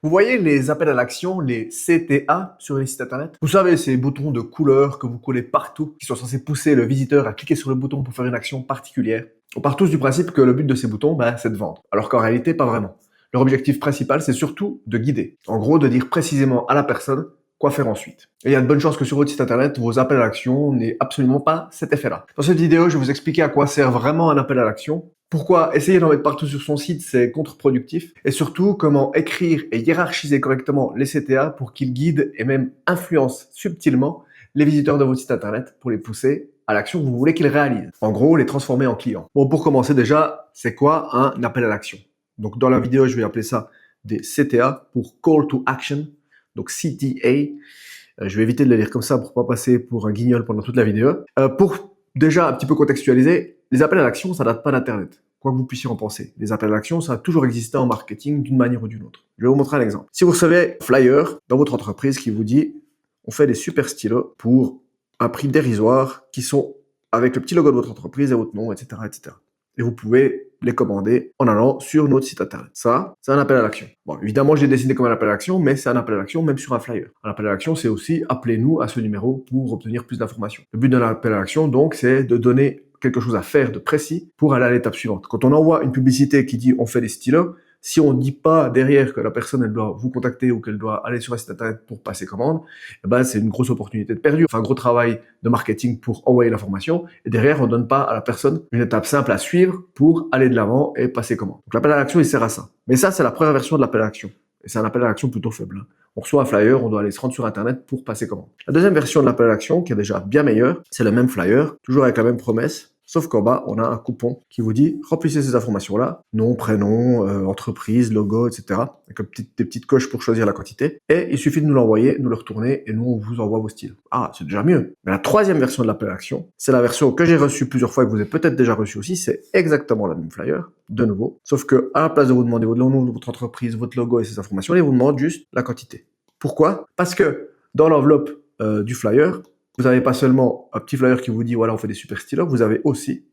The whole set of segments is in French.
Vous voyez les appels à l'action, les CTA sur les sites internet? Vous savez, ces boutons de couleur que vous collez partout, qui sont censés pousser le visiteur à cliquer sur le bouton pour faire une action particulière. On part tous du principe que le but de ces boutons, c'est de vendre. Alors qu'en réalité, pas vraiment. Leur objectif principal, c'est surtout de guider. En gros, de dire précisément à la personne quoi faire ensuite. Et il y a de bonnes chances que sur votre site internet, vos appels à l'action n'aient absolument pas cet effet-là. Dans cette vidéo, je vais vous expliquer à quoi sert vraiment un appel à l'action, pourquoi essayer d'en mettre partout sur son site, c'est contre-productif, et surtout comment écrire et hiérarchiser correctement les CTA pour qu'ils guident et même influencent subtilement les visiteurs de votre site internet pour les pousser à l'action que vous voulez qu'ils réalisent. En gros, les transformer en clients. Bon, pour commencer déjà, c'est quoi un appel à l'action? Donc dans la vidéo, je vais appeler ça des CTA pour Call to Action, donc CTA. Je vais éviter de le lire comme ça pour pas passer pour un guignol pendant toute la vidéo. Pour déjà un petit peu contextualiser, les appels à l'action, ça date pas d'Internet. Quoi que vous puissiez en penser. Les appels à l'action, ça a toujours existé en marketing d'une manière ou d'une autre. Je vais vous montrer un exemple. Si vous recevez un flyer dans votre entreprise qui vous dit on fait des super stylos pour un prix dérisoire qui sont avec le petit logo de votre entreprise et votre nom, etc., etc. Et vous pouvez les commander en allant sur notre site internet. Ça, c'est un appel à l'action. Bon, évidemment, je l'ai dessiné comme un appel à l'action, mais c'est un appel à l'action même sur un flyer. Un appel à l'action, c'est aussi appelez-nous à ce numéro pour obtenir plus d'informations. Le but d'un appel à l'action, donc, c'est de donner quelque chose à faire de précis pour aller à l'étape suivante. Quand on envoie une publicité qui dit on fait des stylos, si on ne dit pas derrière que la personne elle doit vous contacter ou qu'elle doit aller sur un site internet pour passer commande, c'est une grosse opportunité de perdue. Enfin, un gros travail de marketing pour envoyer l'information. Et derrière, on ne donne pas à la personne une étape simple à suivre pour aller de l'avant et passer commande. Donc l'appel à l'action, il sert à ça. Mais ça, c'est la première version de l'appel à l'action. Et c'est un appel à l'action plutôt faible. On reçoit un flyer, on doit aller se rendre sur internet pour passer commande. La deuxième version de l'appel à l'action, qui est déjà bien meilleure, c'est le même flyer, toujours avec la même promesse. Sauf qu'en bas, on a un coupon qui vous dit remplissez ces informations-là, nom, prénom, entreprise, logo, etc. Avec des petites coches pour choisir la quantité. Et il suffit de nous l'envoyer, nous le retourner et nous, on vous envoie vos styles. Ah, c'est déjà mieux. Mais la troisième version de l'appel à l'action, c'est la version que j'ai reçue plusieurs fois et que vous avez peut-être déjà reçue aussi. C'est exactement la même flyer, de nouveau. Sauf que à la place de vous demander votre nom de votre entreprise, votre logo et ces informations, il vous demande juste la quantité. Pourquoi? Parce que dans l'enveloppe du flyer, vous n'avez pas seulement un petit flyer qui vous dit voilà on fait des super stylos, vous avez aussi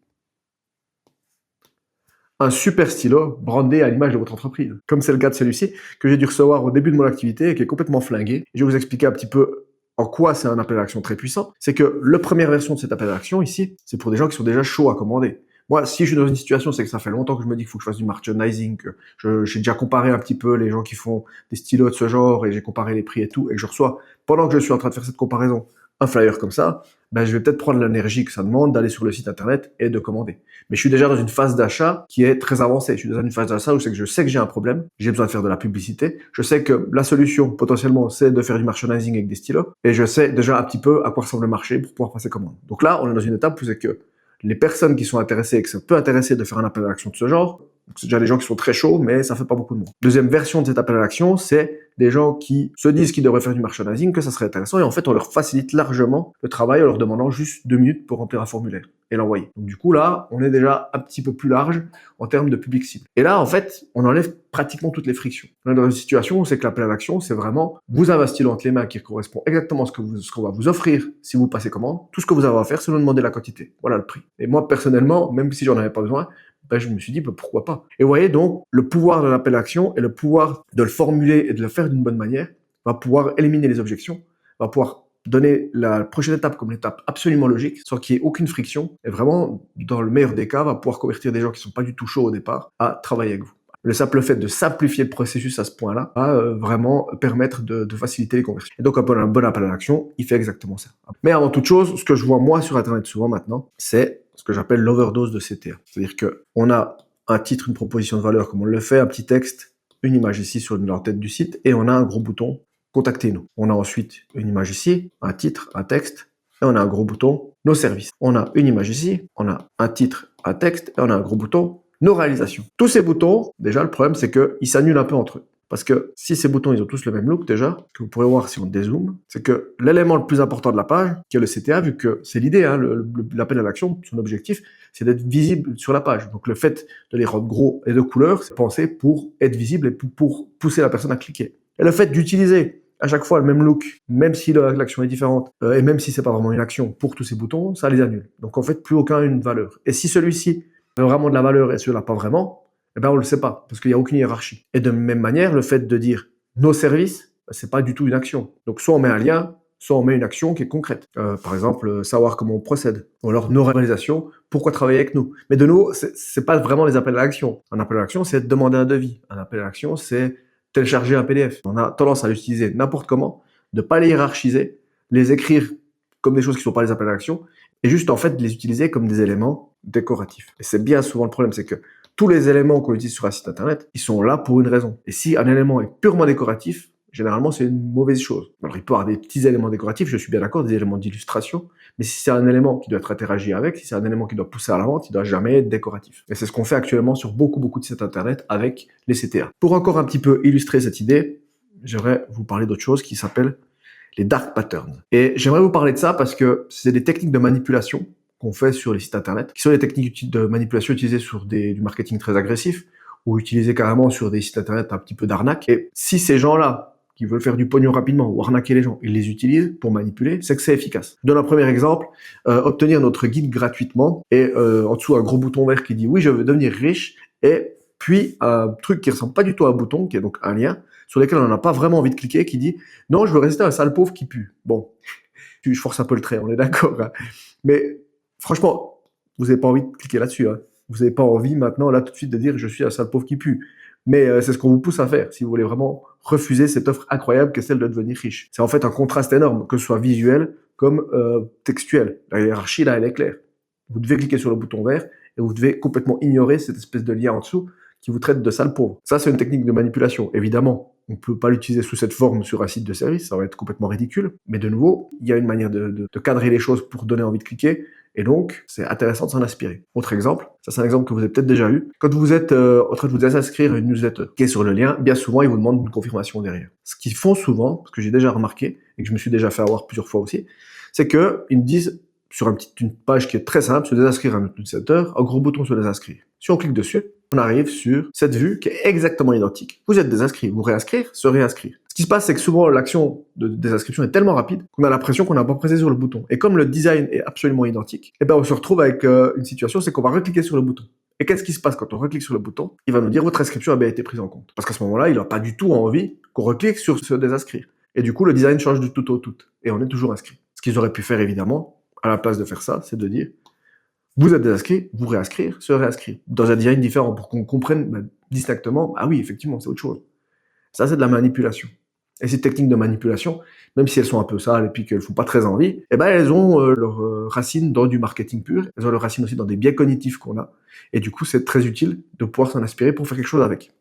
un super stylo brandé à l'image de votre entreprise. Comme c'est le cas de celui-ci que j'ai dû recevoir au début de mon activité et qui est complètement flingué. Je vais vous expliquer un petit peu en quoi c'est un appel à l'action très puissant. C'est que la première version de cet appel à l'action ici, c'est pour des gens qui sont déjà chauds à commander. Moi, si je suis dans une situation, c'est que ça fait longtemps que je me dis qu'il faut que je fasse du merchandising, que j'ai déjà comparé un petit peu les gens qui font des stylos de ce genre et j'ai comparé les prix et tout, et que je reçois, pendant que je suis en train de faire cette comparaison, un flyer comme ça, je vais peut-être prendre l'énergie que ça demande d'aller sur le site internet et de commander. Mais je suis déjà dans une phase d'achat qui est très avancée. Je suis dans une phase d'achat où je sais que j'ai un problème, j'ai besoin de faire de la publicité, je sais que la solution potentiellement c'est de faire du merchandising avec des stylos, et je sais déjà un petit peu à quoi ressemble le marché pour pouvoir passer commande. Donc là, on est dans une étape où c'est que les personnes qui sont intéressées et que ça peut intéresser de faire un appel à l'action de ce genre, c'est déjà des gens qui sont très chauds, mais ça fait pas beaucoup de monde. Deuxième version de cet appel à l'action, c'est des gens qui se disent qu'ils devraient faire du merchandising, que ça serait intéressant, et en fait, on leur facilite largement le travail en leur demandant juste 2 minutes pour remplir un formulaire et l'envoyer. Donc du coup, là, on est déjà un petit peu plus large en termes de public cible. Et là, en fait, on enlève pratiquement toutes les frictions. On est dans une situation où c'est que l'appel à l'action, c'est vraiment, vous avez un stylo entre les mains qui correspond exactement à ce qu'on va vous offrir si vous passez commande. Tout ce que vous avez à faire, c'est nous demander la quantité. Voilà le prix. Et moi, personnellement, même si j'en avais pas besoin, je me suis dit, pourquoi pas. Et vous voyez donc, le pouvoir de l'appel à l'action et le pouvoir de le formuler et de le faire d'une bonne manière va pouvoir éliminer les objections, va pouvoir donner la prochaine étape comme l'étape absolument logique, sans qu'il y ait aucune friction, et vraiment, dans le meilleur des cas, va pouvoir convertir des gens qui sont pas du tout chauds au départ à travailler avec vous. Le simple fait de simplifier le processus à ce point-là va vraiment permettre de faciliter les conversions. Et donc, un bon appel à l'action, il fait exactement ça. Mais avant toute chose, ce que je vois moi sur Internet souvent maintenant, c'est ce que j'appelle l'overdose de CTA. C'est-à-dire que on a un titre, une proposition de valeur comme on le fait, un petit texte, une image ici sur l'entête du site, et on a un gros bouton contactez-nous. On a ensuite une image ici, un titre, un texte, et on a un gros bouton nos services. On a une image ici, on a un titre, un texte, et on a un gros bouton nos réalisations. Tous ces boutons, déjà, le problème, c'est qu'ils s'annulent un peu entre eux. Parce que si ces boutons, ils ont tous le même look, déjà, que vous pourrez voir si on dézoome, c'est que l'élément le plus important de la page, qui est le CTA, vu que c'est l'idée, l'appel à l'action, son objectif, c'est d'être visible sur la page. Donc le fait de les rendre gros et de couleur, c'est pensé pour être visible et pour pousser la personne à cliquer. Et le fait d'utiliser à chaque fois le même look, même si l'action est différente, et même si c'est pas vraiment une action pour tous ces boutons, ça les annule. Donc en fait, plus aucun a une valeur. Et si celui-ci a vraiment de la valeur et celui-là pas vraiment, on le sait pas, parce qu'il n'y a aucune hiérarchie. Et de même manière, le fait de dire Nos services, c'est pas du tout une action. Donc soit on met un lien, soit on met une action qui est concrète. Par exemple, savoir comment on procède. Ou alors nos réalisations, pourquoi travailler avec nous. Mais de nouveau, c'est pas vraiment les appels à l'action. Un appel à l'action, c'est demander un devis. Un appel à l'action, c'est télécharger un PDF. On a tendance à l'utiliser n'importe comment, de pas les hiérarchiser, les écrire comme des choses qui sont pas les appels à l'action, et juste en fait les utiliser comme des éléments décoratifs. Et c'est bien souvent le problème, c'est que tous les éléments qu'on utilise sur un site internet, ils sont là pour une raison. Et si un élément est purement décoratif, généralement c'est une mauvaise chose. Alors il peut y avoir des petits éléments décoratifs, je suis bien d'accord, des éléments d'illustration, mais si c'est un élément qui doit être interagi avec, si c'est un élément qui doit pousser à la vente, il doit jamais être décoratif. Et c'est ce qu'on fait actuellement sur beaucoup de sites internet avec les CTA. Pour encore un petit peu illustrer cette idée, j'aimerais vous parler d'autre chose qui s'appelle les dark patterns. Et j'aimerais vous parler de ça parce que c'est des techniques de manipulation qu'on fait sur les sites internet, qui sont des techniques de manipulation utilisées sur du marketing très agressif, ou utilisées carrément sur des sites internet un petit peu d'arnaque. Et si ces gens-là, qui veulent faire du pognon rapidement ou arnaquer les gens, ils les utilisent pour manipuler, c'est que c'est efficace. Je donne un premier exemple, obtenir notre guide gratuitement, et en dessous un gros bouton vert qui dit « Oui, je veux devenir riche », et puis un truc qui ressemble pas du tout à un bouton, qui est donc un lien, sur lequel on n'a pas vraiment envie de cliquer, qui dit « Non, je veux rester un sale pauvre qui pue ». Bon, je force un peu le trait, on est d'accord. Hein. Mais franchement, vous n'avez pas envie de cliquer là-dessus. Hein. Vous n'avez pas envie maintenant, là, tout de suite, de dire « Je suis un sale pauvre qui pue ». Mais c'est ce qu'on vous pousse à faire si vous voulez vraiment refuser cette offre incroyable qu'est celle de devenir riche. C'est en fait un contraste énorme, que ce soit visuel comme textuel. La hiérarchie, là, elle est claire. Vous devez cliquer sur le bouton vert et vous devez complètement ignorer cette espèce de lien en dessous qui vous traite de sale pauvre. Ça, c'est une technique de manipulation. Évidemment, on ne peut pas l'utiliser sous cette forme sur un site de service, ça va être complètement ridicule. Mais de nouveau, il y a une manière de cadrer les choses pour donner envie de cliquer. Et donc, c'est intéressant de s'en inspirer. Autre exemple, ça c'est un exemple que vous avez peut-être déjà eu. Quand vous êtes en train de vous inscrire à une newsletter, cliquez sur le lien, bien souvent, ils vous demandent une confirmation derrière. Ce qu'ils font souvent, ce que j'ai déjà remarqué, et que je me suis déjà fait avoir plusieurs fois aussi, c'est que ils me disent, sur une page qui est très simple, se désinscrire à notre newsletter, un gros bouton se désinscrire. Si on clique dessus, on arrive sur cette vue qui est exactement identique. Vous êtes désinscrit, vous réinscrire, se réinscrire. Ce qui se passe, c'est que souvent l'action de désinscription est tellement rapide qu'on a l'impression qu'on n'a pas pressé sur le bouton. Et comme le design est absolument identique, eh ben on se retrouve avec une situation, c'est qu'on va recliquer sur le bouton. Et qu'est-ce qui se passe quand on reclique sur le bouton? Il va nous dire votre inscription a bien été prise en compte. Parce qu'à ce moment-là, il n'a pas du tout envie qu'on reclique sur se désinscrire. Et du coup, le design change du tout au tout. Et on est toujours inscrit. Ce qu'ils auraient pu faire, évidemment, à la place de faire ça, c'est de dire vous êtes désinscrit, vous réinscrire, se réinscrire. Dans un design différent pour qu'on comprenne distinctement, ah oui, effectivement, c'est autre chose. Ça, c'est de la manipulation. Et ces techniques de manipulation, même si elles sont un peu sales et puis qu'elles font pas très envie, eh ben, elles ont leurs racines dans du marketing pur. Elles ont leurs racines aussi dans des biais cognitifs qu'on a. Et du coup, c'est très utile de pouvoir s'en inspirer pour faire quelque chose avec.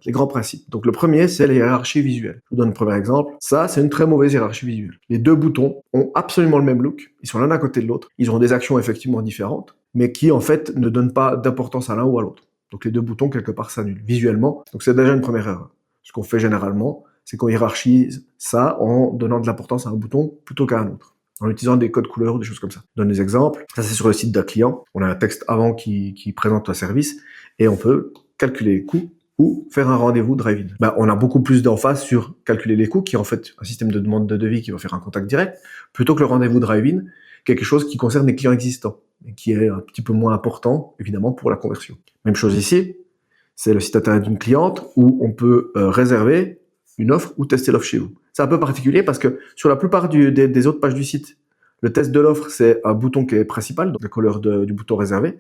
Les grands principes. Donc le premier, c'est la hiérarchie visuelle. Je vous donne un premier exemple. Ça, c'est une très mauvaise hiérarchie visuelle. Les deux boutons ont absolument le même look. Ils sont l'un à côté de l'autre. Ils ont des actions effectivement différentes, mais qui en fait ne donnent pas d'importance à l'un ou à l'autre. Donc les deux boutons, quelque part, s'annulent visuellement. Donc c'est déjà une première erreur. Ce qu'on fait généralement, c'est qu'on hiérarchise ça en donnant de l'importance à un bouton plutôt qu'à un autre, en utilisant des codes couleurs ou des choses comme ça. Je donne des exemples. Ça, c'est sur le site d'un client. On a un texte avant qui présente un service et on peut calculer les coûts ou faire un rendez-vous drive-in. On a beaucoup plus d'emphase sur calculer les coûts, qui est en fait un système de demande de devis qui va faire un contact direct, plutôt que le rendez-vous drive-in, quelque chose qui concerne les clients existants, et qui est un petit peu moins important, évidemment, pour la conversion. Même chose ici, c'est le site internet d'une cliente où on peut réserver une offre ou tester l'offre chez vous. C'est un peu particulier parce que sur la plupart des autres pages du site, le test de l'offre, c'est un bouton qui est principal, donc la couleur du bouton réservé,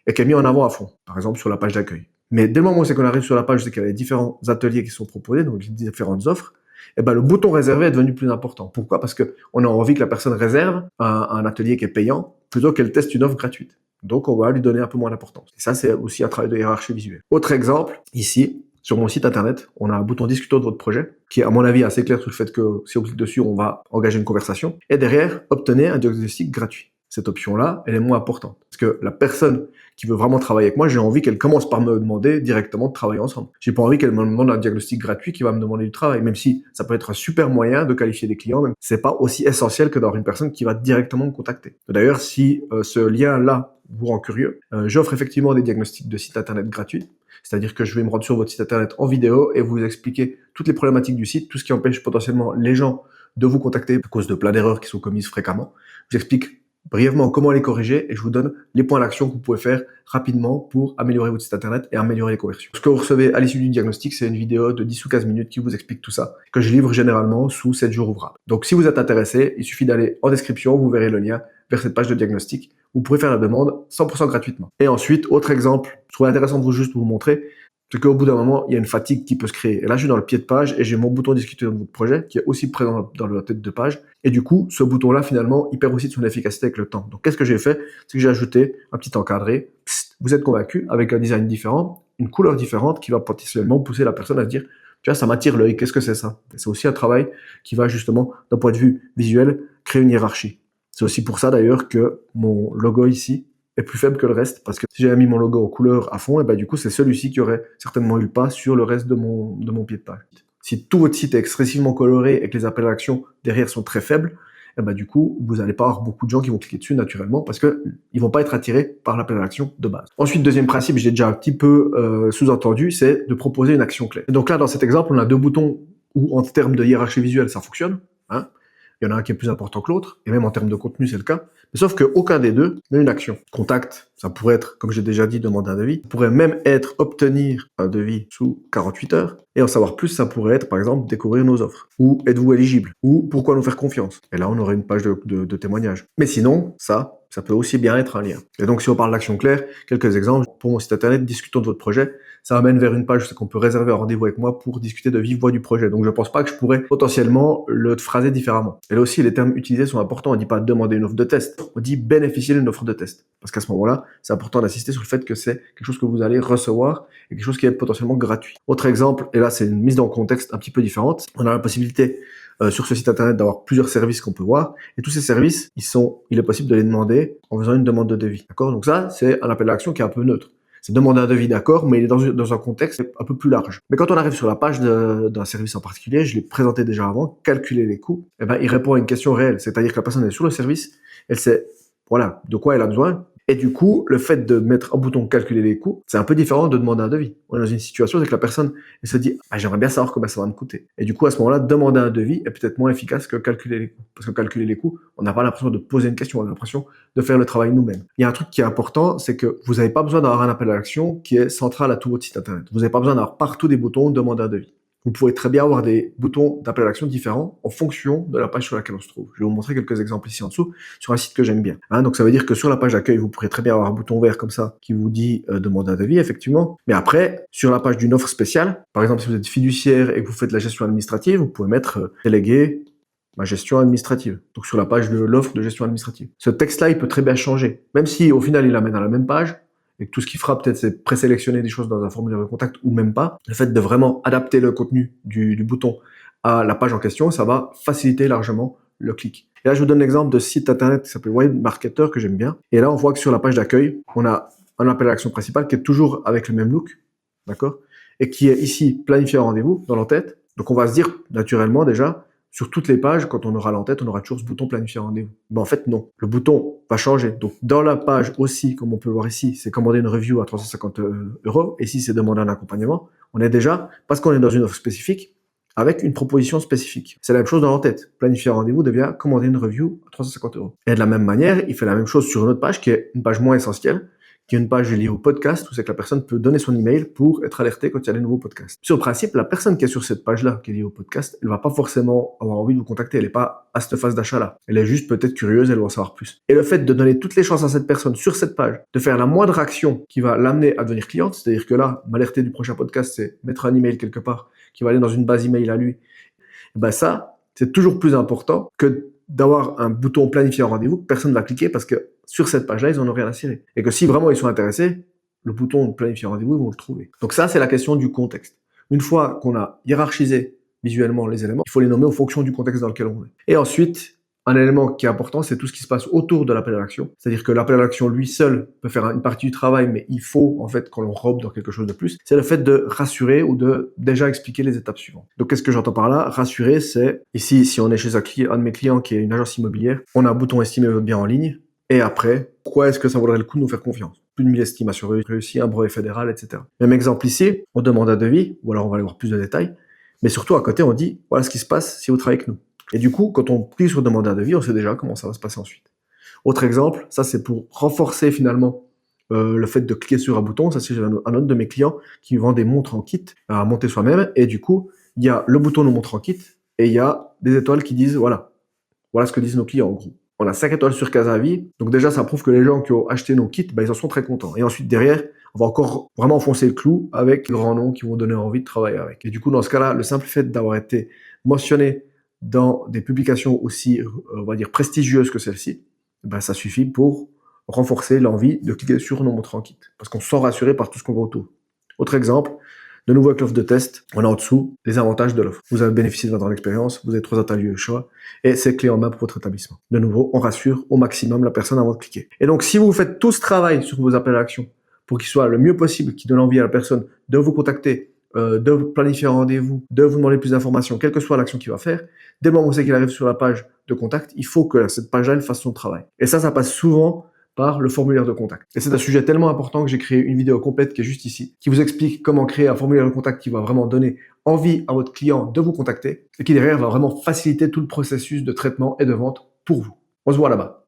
et qui est mis en avant à fond, par exemple sur la page d'accueil. Mais dès le moment où c'est qu'on arrive sur la page, c'est qu'il y a les différents ateliers qui sont proposés, donc les différentes offres, et ben le bouton réservé est devenu plus important. Pourquoi? Parce que on a envie que la personne réserve un atelier qui est payant plutôt qu'elle teste une offre gratuite. Donc on va lui donner un peu moins d'importance. Et ça, c'est aussi un travail de hiérarchie visuelle. Autre exemple, ici, sur mon site internet, on a un bouton discuter de votre projet, qui est à mon avis assez clair sur le fait que si on clique dessus, on va engager une conversation. Et derrière, obtenez un diagnostic gratuit. Cette option-là, elle est moins importante. Parce que la personne qui veut vraiment travailler avec moi, j'ai envie qu'elle commence par me demander directement de travailler ensemble. J'ai pas envie qu'elle me demande un diagnostic gratuit qui va me demander du travail, même si ça peut être un super moyen de qualifier des clients, même c'est pas aussi essentiel que d'avoir une personne qui va directement me contacter. D'ailleurs, si ce lien-là vous rend curieux, j'offre effectivement des diagnostics de site internet gratuits. C'est-à-dire que je vais me rendre sur votre site internet en vidéo et vous expliquer toutes les problématiques du site, tout ce qui empêche potentiellement les gens de vous contacter à cause de plein d'erreurs qui sont commises fréquemment. Je vous explique brièvement comment les corriger et je vous donne les points d'action que vous pouvez faire rapidement pour améliorer votre site internet et améliorer les conversions. Ce que vous recevez à l'issue du diagnostic, c'est une vidéo de 10 ou 15 minutes qui vous explique tout ça, que je livre généralement sous 7 jours ouvrables. Donc si vous êtes intéressé, il suffit d'aller en description, vous verrez le lien vers cette page de diagnostic. Vous pourrez faire la demande 100% gratuitement. Et ensuite, autre exemple, je trouve intéressant de vous montrer, c'est qu'au bout d'un moment, il y a une fatigue qui peut se créer. Et là, je suis dans le pied de page et j'ai mon bouton discuter de votre projet qui est aussi présent dans la tête de page. Et du coup, ce bouton-là, finalement, il perd aussi de son efficacité avec le temps. Donc, qu'est-ce que j'ai fait? C'est que j'ai ajouté un petit encadré. Psst, vous êtes convaincu avec un design différent, une couleur différente qui va potentiellement pousser la personne à se dire, tu vois, ça m'attire l'œil, qu'est-ce que c'est ça? Et c'est aussi un travail qui va justement, d'un point de vue visuel, créer une hiérarchie. C'est aussi pour ça d'ailleurs que mon logo ici est plus faible que le reste, parce que si j'avais mis mon logo en couleur à fond, et ben du coup c'est celui-ci qui aurait certainement eu le pas sur le reste de mon pied de page. Si tout votre site est excessivement coloré et que les appels à l'action derrière sont très faibles, et ben du coup vous n'allez pas avoir beaucoup de gens qui vont cliquer dessus naturellement, parce que ils vont pas être attirés par l'appel à l'action de base. Ensuite, deuxième principe, j'ai déjà un petit peu sous-entendu, c'est de proposer une action clé. Et donc là, dans cet exemple, on a deux boutons où en termes de hiérarchie visuelle, ça fonctionne, hein. Il y en a un qui est plus important que l'autre, et même en termes de contenu, c'est le cas. Mais sauf qu'aucun des deux n'a une action. Contact, ça pourrait être, comme j'ai déjà dit, demander un devis. Ça pourrait même être obtenir un devis sous 48 heures. Et en savoir plus, ça pourrait être, par exemple, découvrir nos offres. Ou êtes-vous éligible? Ou pourquoi nous faire confiance? Et là, on aurait une page de témoignage. Mais sinon, ça peut aussi bien être un lien. Et donc, si on parle d'action claire, quelques exemples. Pour mon site internet, discutons de votre projet. Ça amène vers une page où qu'on peut réserver un rendez-vous avec moi pour discuter de vive voix du projet. Donc, je pense pas que je pourrais potentiellement le phraser différemment. Et là aussi, les termes utilisés sont importants. On dit pas demander une offre de test. On dit bénéficier d'une offre de test. Parce qu'à ce moment-là, c'est important d'insister sur le fait que c'est quelque chose que vous allez recevoir et quelque chose qui est potentiellement gratuit. Autre exemple, et là, c'est une mise dans le contexte un petit peu différente. On a la possibilité sur ce site internet d'avoir plusieurs services qu'on peut voir. Et tous ces services, il est possible de les demander en faisant une demande de devis. D'accord? Donc ça, c'est un appel à l'action qui est un peu neutre. C'est demander un devis, d'accord, mais il est dans un contexte un peu plus large. Mais quand on arrive sur la page d'un service en particulier, je l'ai présenté déjà avant, calculer les coûts, eh ben, il répond à une question réelle. C'est-à-dire que la personne est sur le service, elle sait, voilà, de quoi elle a besoin. Et du coup, le fait de mettre un bouton calculer les coûts, c'est un peu différent de demander un devis. On est dans une situation, c'est que la personne, elle se dit, ah, j'aimerais bien savoir combien ça va me coûter. Et du coup, à ce moment-là, demander un devis est peut-être moins efficace que calculer les coûts. Parce que calculer les coûts, on n'a pas l'impression de poser une question, on a l'impression de faire le travail nous-mêmes. Il y a un truc qui est important, c'est que vous n'avez pas besoin d'avoir un appel à l'action qui est central à tout votre site internet. Vous n'avez pas besoin d'avoir partout des boutons demander un devis. Vous pouvez très bien avoir des boutons d'appel à l'action différents en fonction de la page sur laquelle on se trouve. Je vais vous montrer quelques exemples ici en dessous sur un site que j'aime bien. Donc ça veut dire que sur la page d'accueil, vous pourrez très bien avoir un bouton vert comme ça qui vous dit demander un devis, effectivement. Mais après, sur la page d'une offre spéciale, par exemple si vous êtes fiduciaire et que vous faites la gestion administrative, vous pouvez mettre délégué ma gestion administrative. Donc sur la page de l'offre de gestion administrative. Ce texte-là, il peut très bien changer. Même si au final, il l'amène à la même page, et que tout ce qu'il fera peut-être c'est présélectionner des choses dans un formulaire de contact ou même pas, le fait de vraiment adapter le contenu du bouton à la page en question, ça va faciliter largement le clic. Et là, je vous donne l'exemple de site internet qui s'appelle Web Marketer que j'aime bien. Et là, on voit que sur la page d'accueil, on a un appel à l'action principal qui est toujours avec le même look, d'accord? Et qui est ici planifié un rendez-vous dans l'entête. Donc, on va se dire naturellement déjà, sur toutes les pages, quand on aura l'entête, on aura toujours ce bouton planifier un rendez-vous. Ben, en fait, non. Le bouton va changer. Donc, dans la page aussi, comme on peut le voir ici, c'est commander une review à 350 €. Et ici, c'est demander un accompagnement. On est déjà, parce qu'on est dans une offre spécifique, avec une proposition spécifique. C'est la même chose dans l'entête. Planifier un rendez-vous devient commander une review à 350 €. Et de la même manière, il fait la même chose sur une autre page qui est une page moins essentielle, qui est une page liée au podcast où c'est que la personne peut donner son email pour être alertée quand il y a des nouveaux podcasts. Sur le principe, la personne qui est sur cette page-là, qui est liée au podcast, elle va pas forcément avoir envie de vous contacter. Elle est pas à cette phase d'achat-là. Elle est juste peut-être curieuse, elle va en savoir plus. Et le fait de donner toutes les chances à cette personne sur cette page, de faire la moindre action qui va l'amener à devenir cliente, c'est-à-dire que là, m'alerter du prochain podcast, c'est mettre un email quelque part qui va aller dans une base email à lui. Et ben ça, c'est toujours plus important que d'avoir un bouton planifier un rendez-vous que personne ne va cliquer parce que sur cette page-là, ils en ont rien à cirer. Et que si vraiment ils sont intéressés, le bouton planifier un rendez-vous, ils vont le trouver. Donc ça, c'est la question du contexte. Une fois qu'on a hiérarchisé visuellement les éléments, il faut les nommer en fonction du contexte dans lequel on est. Et ensuite, un élément qui est important, c'est tout ce qui se passe autour de l'appel à l'action. C'est-à-dire que l'appel à l'action, lui seul, peut faire une partie du travail, mais il faut, en fait, qu'on l'enrobe dans quelque chose de plus. C'est le fait de rassurer ou de déjà expliquer les étapes suivantes. Donc, qu'est-ce que j'entends par là? Rassurer, c'est, ici, si on est chez un de mes clients qui est une agence immobilière, on a un bouton estimer votre bien en ligne. Et après, pourquoi est-ce que ça vaudrait le coup de nous faire confiance? Plus de 1000 estimations réussies, un brevet fédéral, etc. Même exemple ici, on demande un devis, ou alors on va aller voir plus de détails. Mais surtout, à côté, on dit, voilà ce qui se passe si vous travaillez avec nous. Et du coup, quand on clique sur demander un devis, on sait déjà comment ça va se passer ensuite. Autre exemple, ça c'est pour renforcer finalement le fait de cliquer sur un bouton. Ça, c'est un autre de mes clients qui vend des montres en kit à monter soi-même. Et du coup, il y a le bouton de montre en kit et il y a des étoiles qui disent voilà ce que disent nos clients en gros. On a 5 étoiles sur 15 avis. Donc déjà, ça prouve que les gens qui ont acheté nos kits, ils en sont très contents. Et ensuite, derrière, on va encore vraiment enfoncer le clou avec les grands noms qui vont donner envie de travailler avec. Et du coup, dans ce cas-là, le simple fait d'avoir été mentionné dans des publications aussi, on va dire, prestigieuses que celle-ci, ça suffit pour renforcer l'envie de cliquer sur nos montres en kit. Parce qu'on se sent rassuré par tout ce qu'on voit autour. Autre exemple, de nouveau avec l'offre de test, on a en dessous les avantages de l'offre. Vous avez bénéficié de 20 ans d'expérience, vous avez 3 ateliers au choix, et c'est clé en main pour votre établissement. De nouveau, on rassure au maximum la personne avant de cliquer. Et donc, si vous faites tout ce travail sur vos appels à l'action pour qu'il soit le mieux possible, qui donne envie à la personne de vous contacter, de vous planifier un rendez-vous, de vous demander plus d'informations, quelle que soit l'action qu'il va faire, dès le moment où c'est qu'il arrive sur la page de contact, il faut que cette page-là, elle fasse son travail. Et ça passe souvent par le formulaire de contact. Et c'est un sujet tellement important que j'ai créé une vidéo complète qui est juste ici, qui vous explique comment créer un formulaire de contact qui va vraiment donner envie à votre client de vous contacter et qui derrière va vraiment faciliter tout le processus de traitement et de vente pour vous. On se voit là-bas.